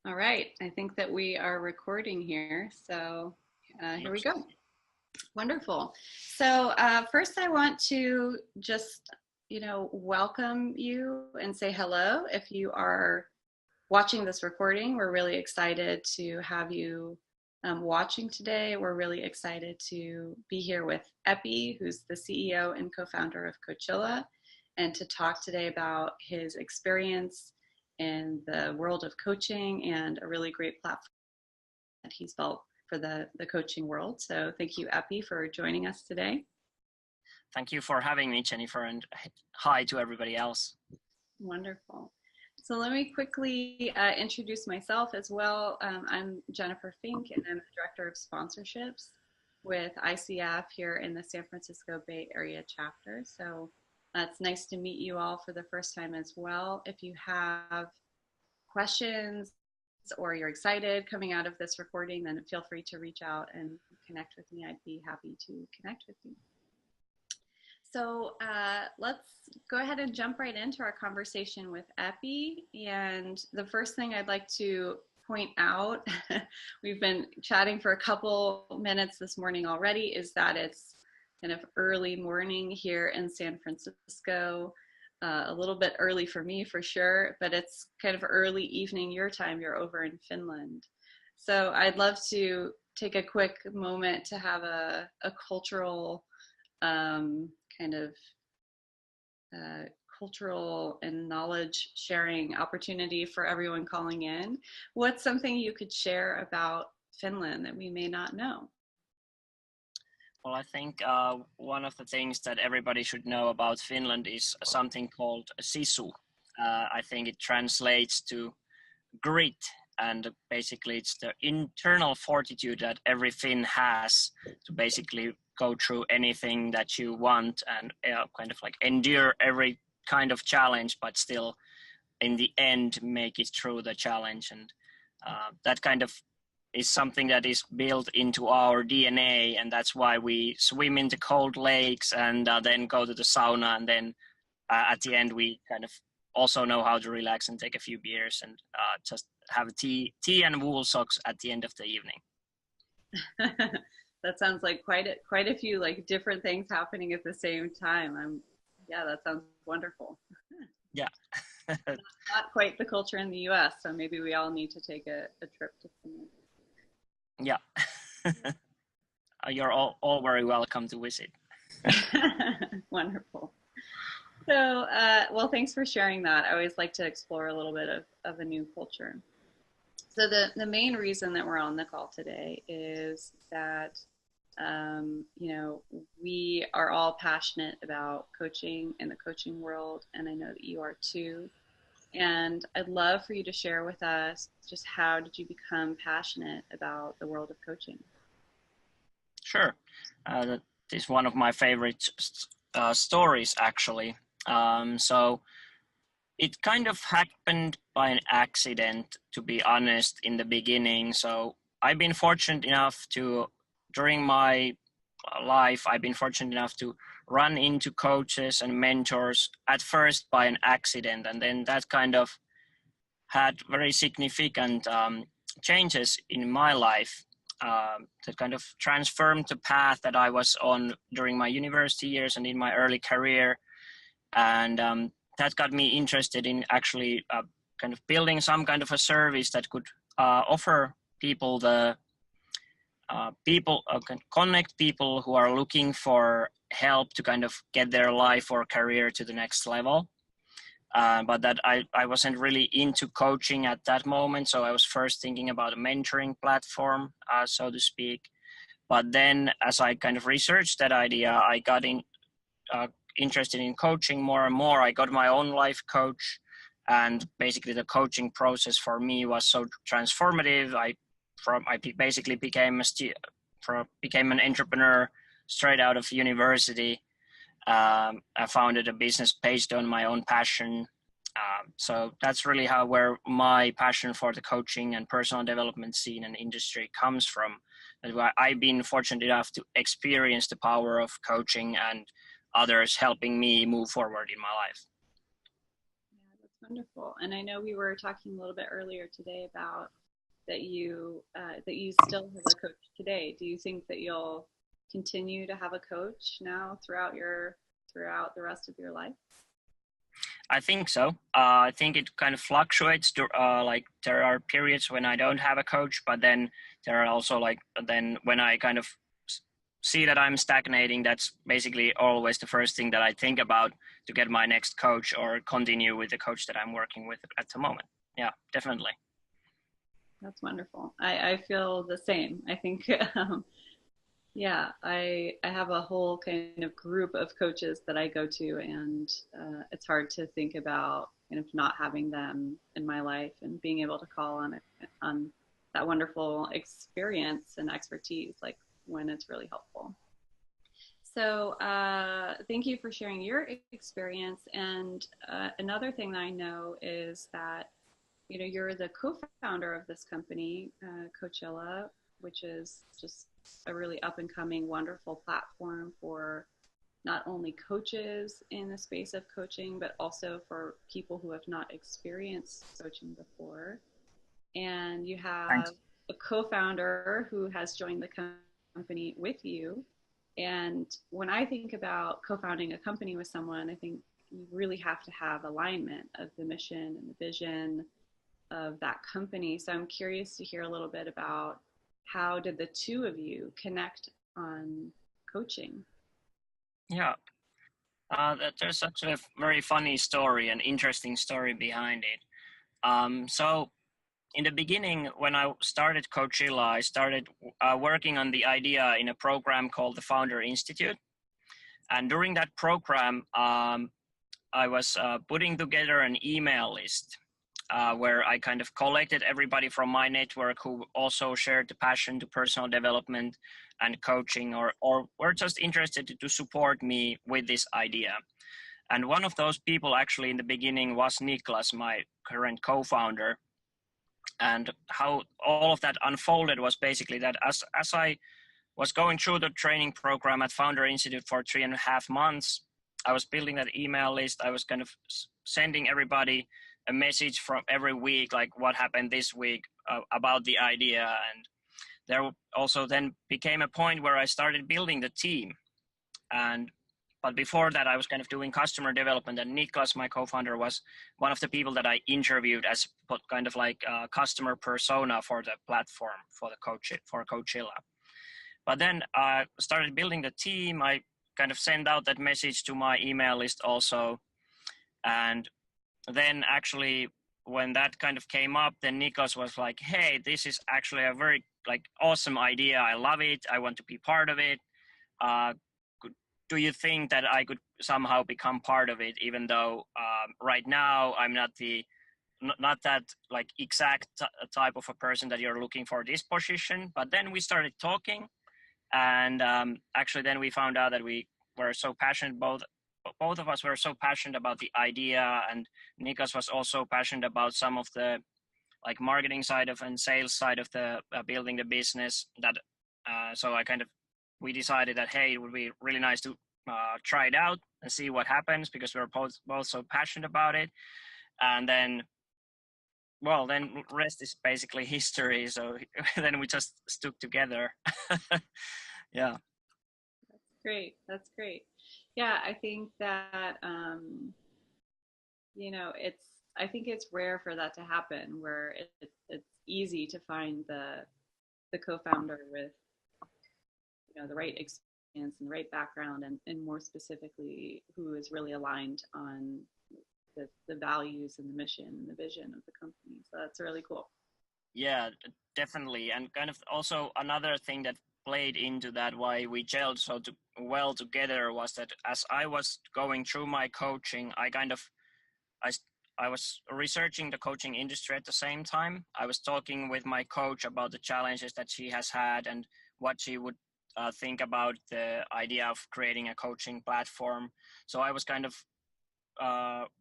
All right, I think that we are recording here. So here we Looks go. good. Wonderful. So first I want to just, welcome you and say hello. If you are watching this recording, we're really excited to have you watching today. We're really excited to be here with Eeppi, who's the CEO and co-founder of Coachilla, and to talk today about his experience in the world of coaching and a really great platform that he's built for the coaching world. So thank you, Eeppi, for joining us today. Thank you for having me, Jennifer, and hi to everybody else. Wonderful. So let me quickly introduce myself as well. I'm Jennifer Fink, and I'm the Director of Sponsorships with ICF here in the San Francisco Bay Area chapter. So it's nice to meet you all for the first time as well. If you have questions or you're excited coming out of this recording, then feel free to reach out and connect with me. I'd be happy to connect with you. So let's go ahead and jump right into our conversation with Eeppi. And the first thing I'd like to point out, we've been chatting for a couple minutes this morning already, is that it's kind of early morning here in San Francisco. A little bit early for me for sure, but it's kind of early evening your time. You're over in Finland. So I'd love to take a quick moment to have a cultural kind of cultural and knowledge sharing opportunity for everyone calling in. What's something you could share about Finland that we may not know? Well, I think one of the things that everybody should know about Finland is something called sisu. I think it translates to grit, and basically it's the internal fortitude that every Finn has to basically go through anything that you want and kind of like endure every kind of challenge, but still in the end make it through the challenge. And that kind of is something that is built into our DNA, and that's why we swim into cold lakes and then go to the sauna, and then at the end we kind of also know how to relax and take a few beers and just have tea and wool socks at the end of the evening. That sounds like quite a few like different things happening at the same time. Yeah, that sounds wonderful. Yeah. Not quite the culture in the US, so maybe we all need to take a trip to Finland. Yeah. You're all very welcome to visit. Wonderful. So, well, thanks for sharing that. I always like to explore a little bit of a new culture. So the main reason that we're on the call today is that, we are all passionate about coaching and the coaching world, and I know that you are too. And I'd love for you to share with us just how did you become passionate about the world of coaching? Sure. That is one of my favorite stories, actually. So it kind of happened by an accident, to be honest, in the beginning. So I've been fortunate enough to, during my life, I've been fortunate enough to run into coaches and mentors at first by an accident. And then that kind of had very significant changes in my life that kind of transformed the path that I was on during my university years and in my early career. And that got me interested in actually kind of building some kind of a service that could offer people connect people who are looking for help to kind of get their life or career to the next level. But that I wasn't really into coaching at that moment. So I was first thinking about a mentoring platform, so to speak. But then as I kind of researched that idea, I got interested in coaching more and more. I got my own life coach, and basically the coaching process for me was so transformative. I basically became an entrepreneur straight out of university. I founded a business based on my own passion. So that's really where my passion for the coaching and personal development scene and industry comes from. And I've been fortunate enough to experience the power of coaching and others helping me move forward in my life. Yeah, that's Wonderful. And I know we were talking a little bit earlier today about that you still have a coach today. Do you think that you'll continue to have a coach now throughout the rest of your life? I think so. I think it kind of fluctuates. Like there are periods when I don't have a coach, but then there are also then when I kind of see that I'm stagnating, that's basically always the first thing that I think about to get my next coach or continue with the coach that I'm working with at the moment. Yeah, definitely. That's wonderful. I feel the same. I think yeah, I have a whole kind of group of coaches that I go to, and it's hard to think about kind of not having them in my life and being able to call on on that wonderful experience and expertise, like when it's really helpful. So thank you for sharing your experience. And another thing that I know is that you're the co-founder of this company, Coachilla, which is just a really up and coming, wonderful platform for not only coaches in the space of coaching, but also for people who have not experienced coaching before. And you have Thanks. a co-founder who has joined the company with you. And when I think about co-founding a company with someone, I think you really have to have alignment of the mission and the vision of that company. So I'm curious to hear a little bit about how did the two of you connect on coaching? Yeah, there's actually a very funny story and interesting story behind it. So in the beginning, when I started Coachilla, I started working on the idea in a program called the Founder Institute. And during that program, I was putting together an email list where I kind of collected everybody from my network who also shared the passion to personal development and coaching, or were just interested to support me with this idea. And one of those people actually in the beginning was Niklas, my current co-founder. And how all of that unfolded was basically that as I was going through the training program at Founder Institute for 3.5 months, I was building that email list. I was kind of sending everybody a message from every week, like what happened this week about the idea. And there also then became a point where I started building the team. But before that, I was kind of doing customer development, and Niklas, my co-founder, was one of the people that I interviewed as kind of like a customer persona for the platform for Coachilla. But then I started building the team. I kind of sent out that message to my email list also, and then actually when that kind of came up, then Niklas was like, "Hey, this is actually a very awesome idea. I love it. I want to be part of it. Uh, do you think that I could somehow become part of it, even though right now I'm not that exact type of a person that you're looking for this position?" But then we started talking, and actually then we found out that we were so passionate, both of us were so passionate about the idea, and Niklas was also passionate about some of the marketing side of and sales side of the building the business. That so we decided that, hey, it would be really nice to try it out and see what happens, because we're both so passionate about it. And then rest is basically history. So then we just stuck together. Yeah. Great. That's great. Yeah, I think that I think it's rare for that to happen, where it's easy to find the co-founder with the right experience and the right background, and more specifically who is really aligned on the values and the mission and the vision of the company. So that's really cool. Yeah, definitely. And kind of also another thing that played into that, why we gelled so well together, was that as I was going through my coaching, I was researching the coaching industry at the same time. I was talking with my coach about the challenges that she has had and what she would think about the idea of creating a coaching platform. So I was kind of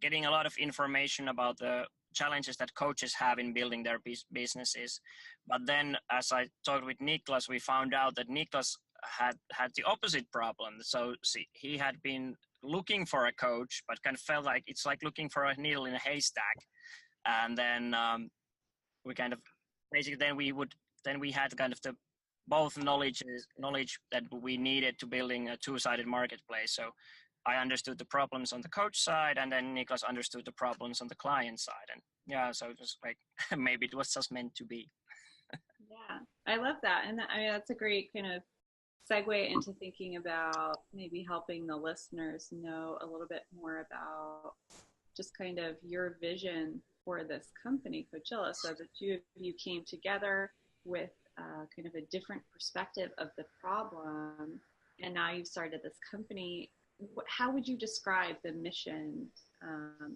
getting a lot of information about the challenges that coaches have in building their businesses. But then as I talked with Niklas, we found out that Niklas had the opposite problem. So he had been looking for a coach, but kind of felt like it's like looking for a needle in a haystack. And then we kind of basically then we had kind of the both knowledge that we needed to building a two-sided marketplace. So I understood the problems on the coach side, and then Niklas understood the problems on the client side. And yeah, so it was like maybe it was just meant to be. Yeah, I love that. And I mean, that's a great kind of segue into thinking about maybe helping the listeners know a little bit more about just kind of your vision for this company, Coachilla, so that you came together with kind of a different perspective of the problem, and now you've started this company. How would you describe the mission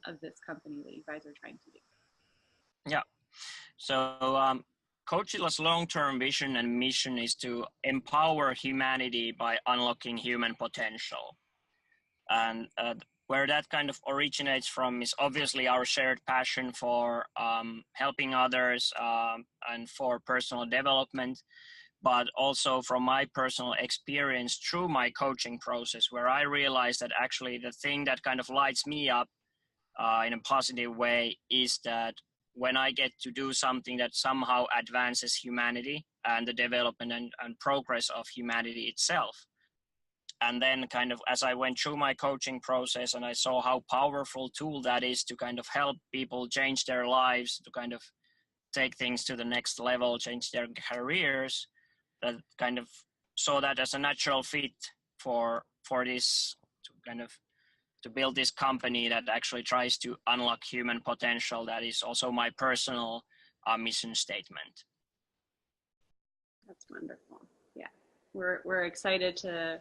of this company that you guys are trying to do? Yeah. So Coachilla's long-term vision and mission is to empower humanity by unlocking human potential. And where that kind of originates from is obviously our shared passion for helping others and for personal development, but also from my personal experience through my coaching process, where I realized that actually the thing that kind of lights me up in a positive way is that when I get to do something that somehow advances humanity and the development and progress of humanity itself. And then kind of as I went through my coaching process and I saw how powerful tool that is to kind of help people change their lives, to kind of take things to the next level, change their careers, that kind of saw that as a natural fit for this to kind of to build this company that actually tries to unlock human potential. That is also my personal mission statement. That's wonderful. Yeah, we're excited to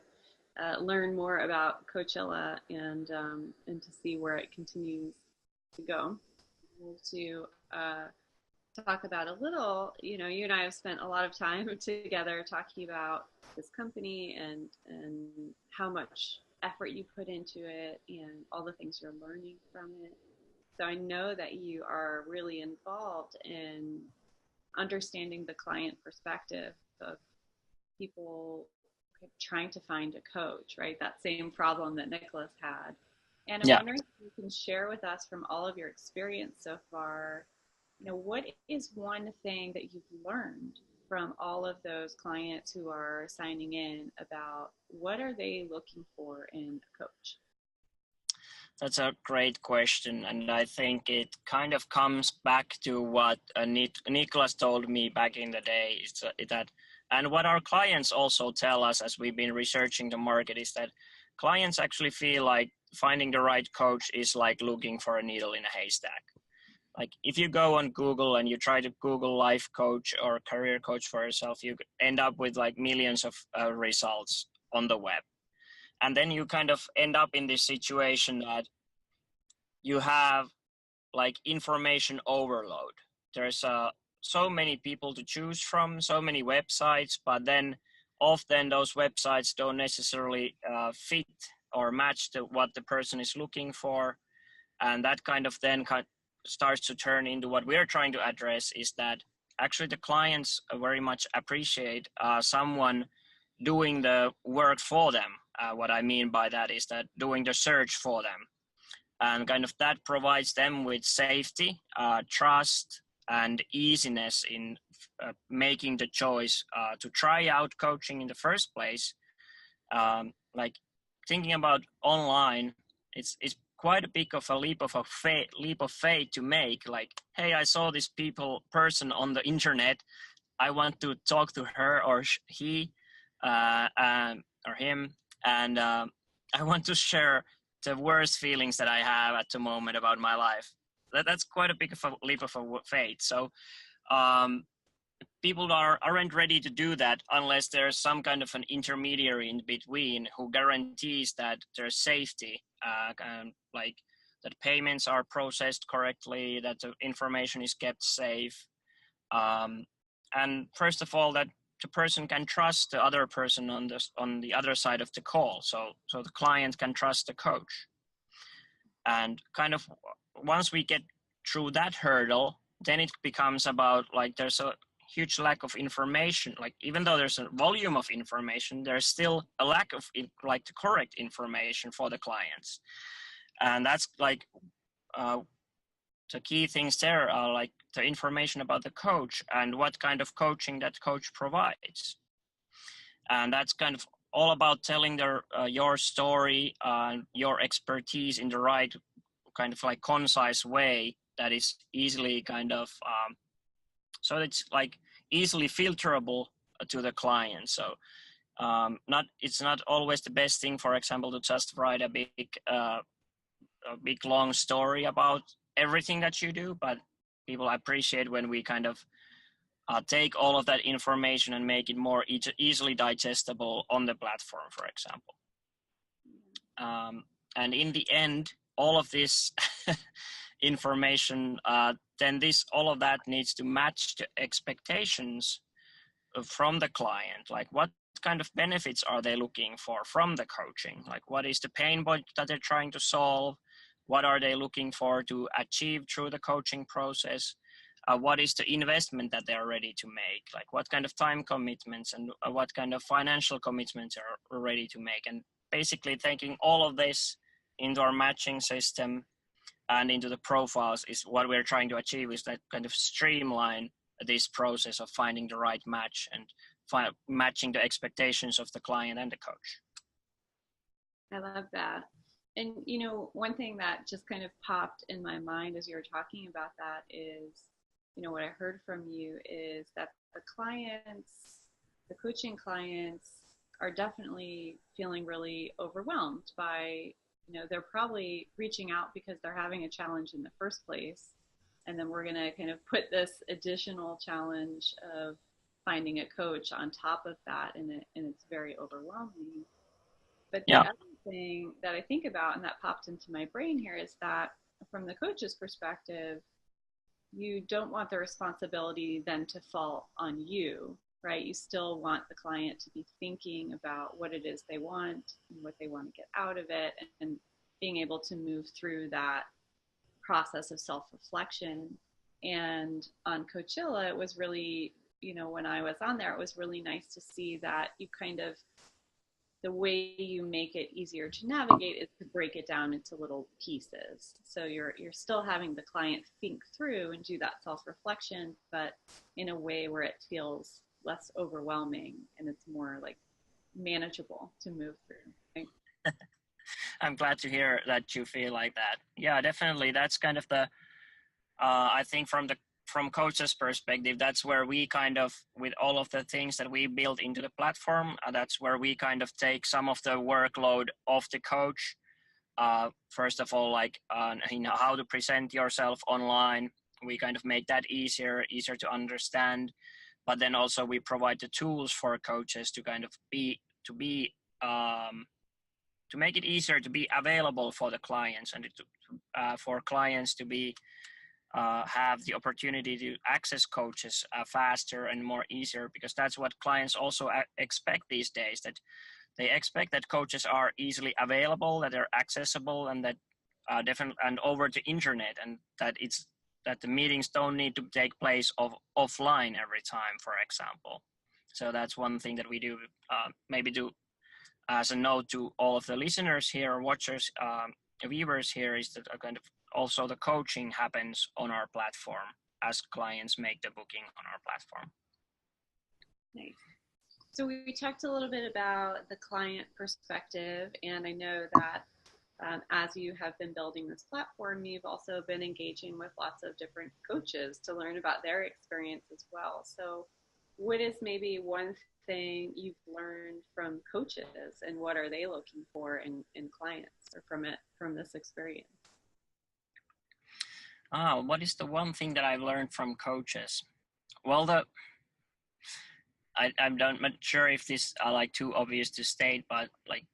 learn more about Coachilla and to see where it continues to go. To talk about a little, you know, you and I have spent a lot of time together talking about this company and how much effort you put into it and all the things you're learning from it. So I know that you are really involved in understanding the client perspective of people trying to find a coach, right? That same problem that Nicholas had. And I'm wondering if you can share with us from all of your experience so far, you know, what is one thing that you've learned from all of those clients who are signing in about what are they looking for in a coach? That's a great question. And I think it kind of comes back to what Niklas told me back in the day, is that, and what our clients also tell us as we've been researching the market, is that clients actually feel like finding the right coach is like looking for a needle in a haystack. Like if you go on Google and you try to Google life coach or career coach for yourself, you end up with like millions of results on the web. And then you kind of end up in this situation that you have like information overload. There's so many people to choose from, so many websites, but then often those websites don't necessarily fit or match what the person is looking for. And that kind of then starts to turn into what we're trying to address, is that actually the clients very much appreciate someone doing the work for them. What I mean by that is that doing the search for them. And kind of that provides them with safety, trust, and easiness in making the choice to try out coaching in the first place. Like thinking about online, it's quite a big of a leap of faith to make. Like, hey, I saw this person on the internet. I want to talk to her or he or him, and I want to share the worst feelings that I have at the moment about my life. That's quite a big of a leap of faith. So people aren't ready to do that unless there's some kind of an intermediary in between who guarantees that there's safety, like that payments are processed correctly, that the information is kept safe, and first of all that the person can trust the other person on the other side of the call, so the client can trust the coach. And kind of once we get through that hurdle, then it becomes about like there's a huge lack of information. Like even though there's a volume of information, there's still a lack of like the correct information for the clients. And that's like the key things there are like the information about the coach and what kind of coaching that coach provides. And that's kind of all about telling your story, your expertise in the right kind of like concise way that is easily kind of, so it's like easily filterable to the client. So it's not always the best thing, for example, to just write a big long story about everything that you do, but people appreciate when we kind of take all of that information and make it more easily digestible on the platform, for example. And in the end, all of this information, then all of that needs to match the expectations from the client. Like what kind of benefits are they looking for from the coaching? Like what is the pain point that they're trying to solve? What are they looking for to achieve through the coaching process? What is the investment that they're ready to make? Like what kind of time commitments and what kind of financial commitments are ready to make? And basically taking all of this into our matching system and into the profiles is what we're trying to achieve, is that kind of streamline this process of finding the right match and matching the expectations of the client and the coach. I love that. And, you know, one thing that just kind of popped in my mind as you were talking about that is, you know, what I heard from you is that the coaching clients are definitely feeling really overwhelmed by, you know, they're probably reaching out because they're having a challenge in the first place. And then we're going to kind of put this additional challenge of finding a coach on top of that. And it's very overwhelming. But the other thing that I think about, and that popped into my brain here, is that from the coach's perspective, you don't want the responsibility then to fall on you, right? You still want the client to be thinking about what it is they want and what they want to get out of it, and being able to move through that process of self-reflection. And on Coachilla, it was really, you know, when I was on there, it was really nice to see that you kind of, the way you make it easier to navigate is to break it down into little pieces. So you're still having the client think through and do that self-reflection, but in a way where it feels less overwhelming and it's more like manageable to move through. Right? I'm glad to hear that you feel like that. Yeah, definitely. That's kind of the, I think from coach's perspective, that's where we kind of, with all of the things that we build into the platform, that's where we kind of take some of the workload off the coach. First of all, like you know, how to present yourself online, we kind of make that easier to understand. But then also we provide the tools for coaches to kind of to make it easier to be available for the clients, and for clients to be have the opportunity to access coaches faster and more easier, because that's what clients also expect these days, that they expect that coaches are easily available, that they're accessible, and that definitely and over the internet, and that the meetings don't need to take place offline every time, for example. So that's one thing that we do, maybe do as a note to all of the listeners here, watchers, viewers here, is that kind of also the coaching happens on our platform as clients make the booking on our platform. Nice. So we talked a little bit about the client perspective, and I know that as you have been building this platform, you've also been engaging with lots of different coaches to learn about their experience as well. So what is maybe one thing you've learned from coaches, and what are they looking for in clients, or from this experience? What is the one thing that I've learned from coaches? Well, I'm not sure if this are like too obvious to state, but like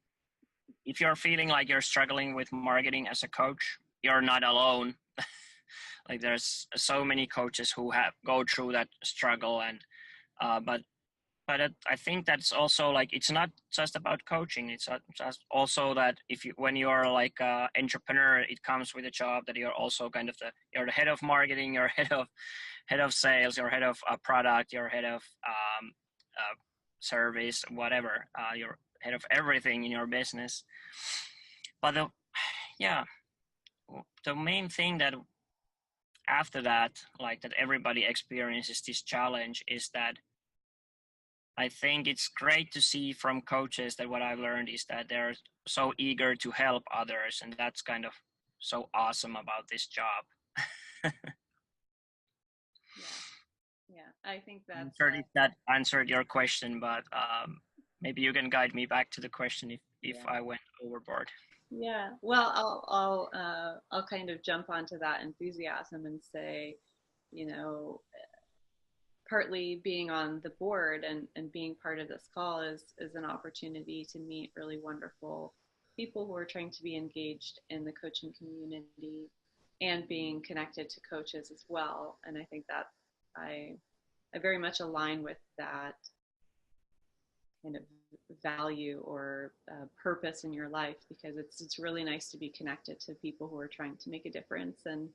if you're feeling like you're struggling with marketing as a coach, you're not alone. Like there's so many coaches who go through that struggle, and but I think that's also like, it's not just about coaching. It's just also that when you're like an entrepreneur, it comes with a job that you're also kind of you're the head of marketing, you're head of sales, you're head of a product, you're head of service, whatever. You're head of everything in your business. But the main thing that after that, like that everybody experiences this challenge, is that I think it's great to see from coaches that what I've learned is that they're so eager to help others, and that's kind of so awesome about this job. Yeah, I think I'm that's sure if that answered your question, but maybe you can guide me back to the question if yeah. I went overboard. Yeah, well, I'll kind of jump onto that enthusiasm and say, you know, partly being on the board and being part of this call is an opportunity to meet really wonderful people who are trying to be engaged in the coaching community and being connected to coaches as well. And I think that I very much align with that kind of value or purpose in your life, because it's really nice to be connected to people who are trying to make a difference and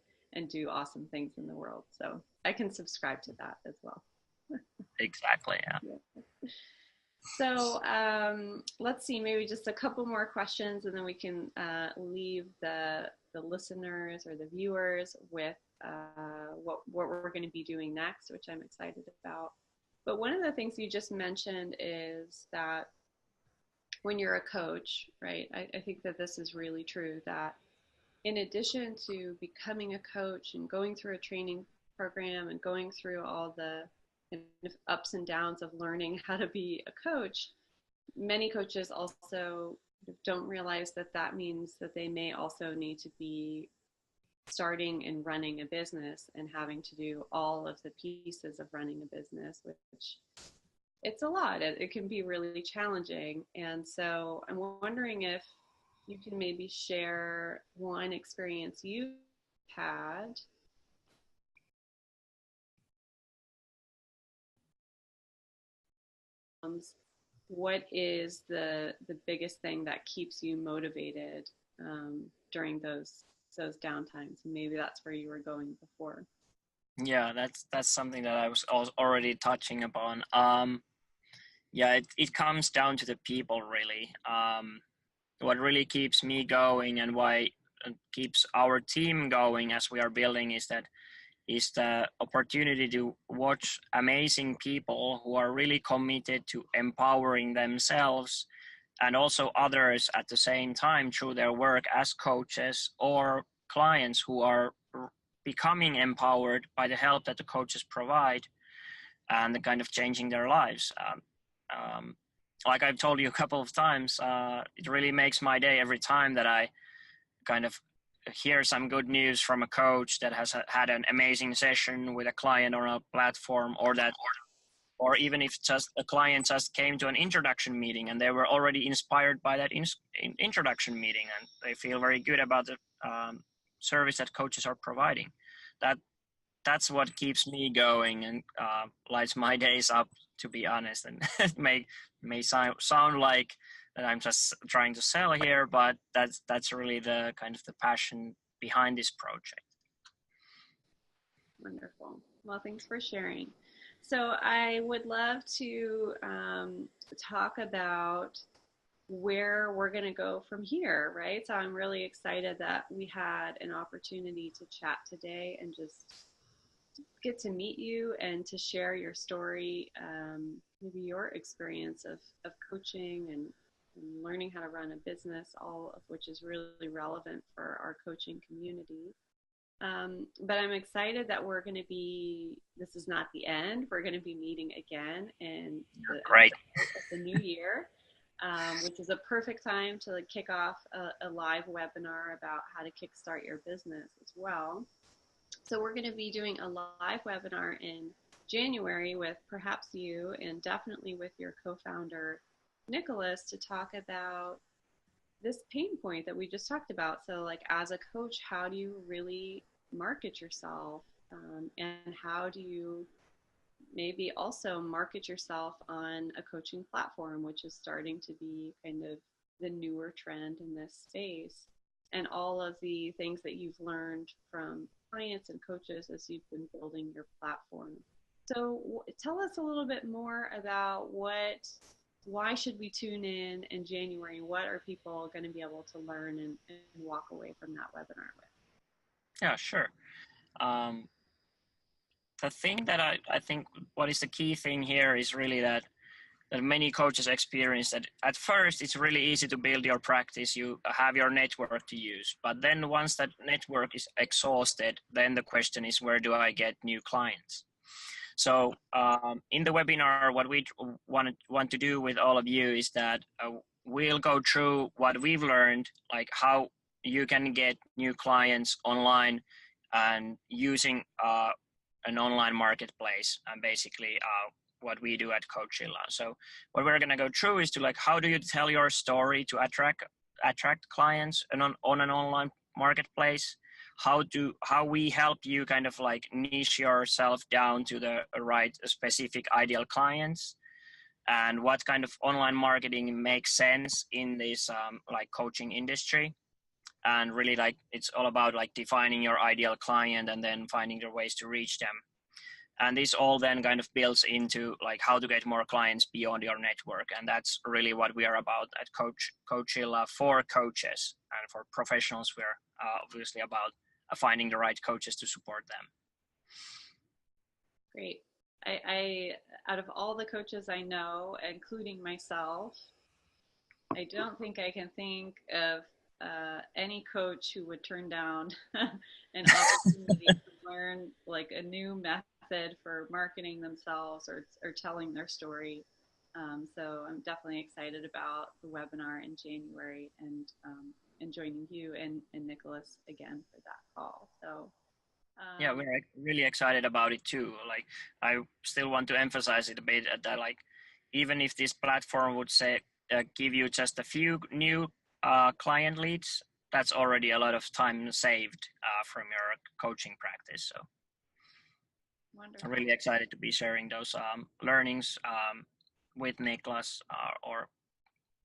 do awesome things in the world. So I can subscribe to that as well. Exactly. Yeah. Yeah. So let's see, maybe just a couple more questions, and then we can leave the listeners or the viewers with what we're going to be doing next, which I'm excited about. But one of the things you just mentioned is that when you're a coach, right? I think that this is really true, that in addition to becoming a coach and going through a training program and going through all the kind of ups and downs of learning how to be a coach, many coaches also don't realize that that means that they may also need to be starting and running a business and having to do all of the pieces of running a business, which it's a lot. It can be really challenging. And so I'm wondering if you can maybe share one experience you had what is the biggest thing that keeps you motivated during those downtimes? Maybe that's where you were going before. Yeah, that's something that I was already touching upon. Yeah, it comes down to the people, really. What really keeps me going and why keeps our team going as we are building is the opportunity to watch amazing people who are really committed to empowering themselves and also others at the same time through their work as coaches, or clients who are becoming empowered by the help that the coaches provide and the kind of changing their lives. Like I've told you a couple of times, it really makes my day every time that I kind of hear some good news from a coach that has had an amazing session with a client on a platform, or even if just a client just came to an introduction meeting and they were already inspired by that introduction meeting and they feel very good about the service that coaches are providing. That's what keeps me going and lights my days up, to be honest. And it may sound like that I'm just trying to sell here, but that's really the kind of the passion behind this project. Wonderful. Well, thanks for sharing. So I would love to talk about where we're going to go from here, right? So I'm really excited that we had an opportunity to chat today and just get to meet you and to share your story, maybe your experience of coaching and learning how to run a business, all of which is really relevant for our coaching community. But I'm excited that this is not the end. We're going to be meeting again in the new year, which is a perfect time to kick off a live webinar about how to kickstart your business as well. So we're going to be doing a live webinar in January with perhaps you and definitely with your co-founder, Nicholas, to talk about this pain point that we just talked about. So as a coach, how do you really market yourself? And how do you maybe also market yourself on a coaching platform, which is starting to be kind of the newer trend in this space. And all of the things that you've learned from clients and coaches as you've been building your platform. So tell us a little bit more about why should we tune in January? What are people going to be able to learn and walk away from that webinar with? Yeah, sure. The thing that I think what is the key thing here is really that many coaches experience that at first it's really easy to build your practice. You have your network to use, but then once that network is exhausted, then the question is, where do I get new clients? So in the webinar, what we want to do with all of you is that we'll go through what we've learned, like how you can get new clients online and using an online marketplace, and basically what we do at Coachilla. So what we're going to go through is to like, how do you tell your story to attract clients on an online marketplace? How we help you kind of like niche yourself down to the right specific ideal clients, and what kind of online marketing makes sense in this like coaching industry. And really, like, it's all about like defining your ideal client and then finding the ways to reach them. And this all then kind of builds into like how to get more clients beyond your network. And that's really what we are about at Coachilla for coaches, and for professionals we're obviously about finding the right coaches to support them. Great. I out of all the coaches I know, including myself, I don't think I can think of any coach who would turn down an opportunity to learn like a new method for marketing themselves or telling their story. So I'm definitely excited about the webinar in January, and joining you and Nicholas again for that call. So yeah, we're really excited about it too. Like, I still want to emphasize it a bit that like, even if this platform would say give you just a few new client leads, that's already a lot of time saved from your coaching practice. So wonderful. I'm really excited to be sharing those learnings with Niklas, or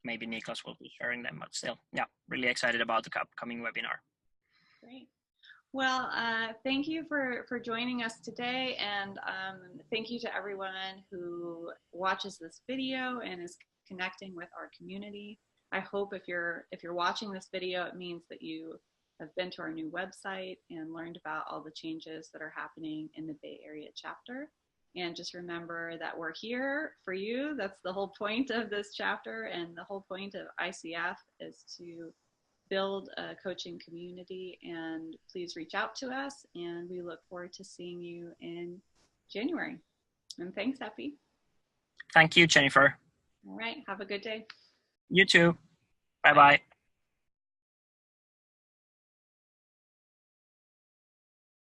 maybe Niklas will be sharing them, but still, yeah, really excited about the upcoming webinar. Great. Well, thank you for joining us today, and thank you to everyone who watches this video and is connecting with our community. I hope if you're watching this video, it means that you have been to our new website and learned about all the changes that are happening in the Bay Area chapter. And just remember that we're here for you. That's the whole point of this chapter, and the whole point of ICF is to build a coaching community. And please reach out to us, and we look forward to seeing you in January. And thanks, Eeppi. Thank you, Jennifer. All right, have a good day. You too. Bye-bye.